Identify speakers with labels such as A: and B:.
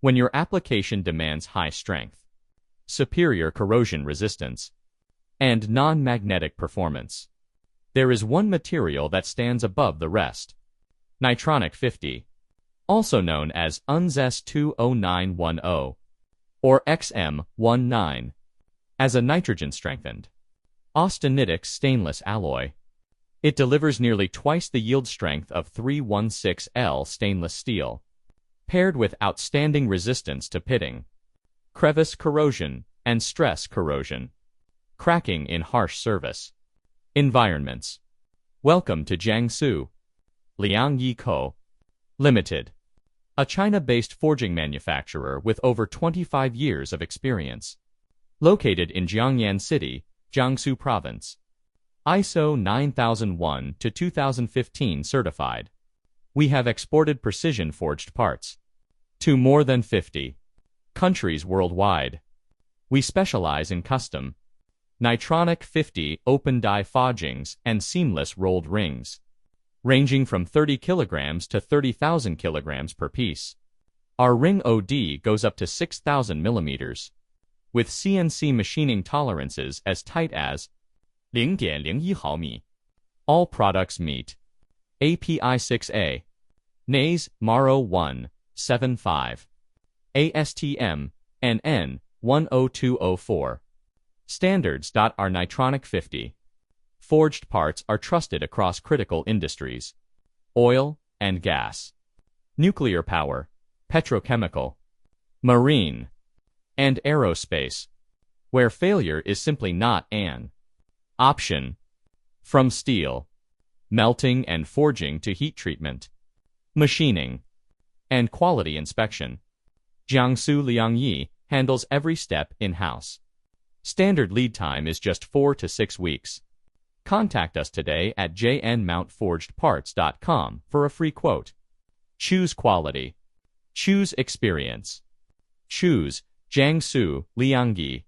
A: When your application demands high strength, superior corrosion resistance, and non-magnetic performance, there is one material that stands above the rest. Nitronic 50, also known as UNS S20910 or XM-19, as a nitrogen-strengthened austenitic stainless alloy. It delivers nearly twice the yield strength of 316L stainless steel, paired with outstanding resistance to pitting, crevice corrosion, and stress corrosion, cracking in harsh service environments. Welcome to Jiangsu Liangyi Co. Limited, a China-based forging manufacturer with over 25 years of experience. Located in Jiangyin City, Jiangsu Province. ISO 9001-2015 certified. We have exported precision forged parts to more than 50 countries worldwide. We specialize in custom Nitronic 50 open die forgings and seamless rolled rings, ranging from 30 kilograms to 30,000 kilograms per piece. Our ring OD goes up to 6,000 millimeters, with CNC machining tolerances as tight as 0.01 毫米. All products meet API 6A, NACE MARO 175, ASTM, and N 10204 standards. Our Nitronic 50 forged parts are trusted across critical industries: oil and gas, nuclear power, petrochemical, marine, and aerospace, where failure is simply not an option. From steel, melting and forging to heat treatment, machining, and quality inspection, Jiangsu Liangyi handles every step in-house. Standard lead time is just 4 to 6 weeks. Contact us today at jnmountforgedparts.com for a free quote. Choose quality. Choose experience. Choose Jiangsu Liangyi.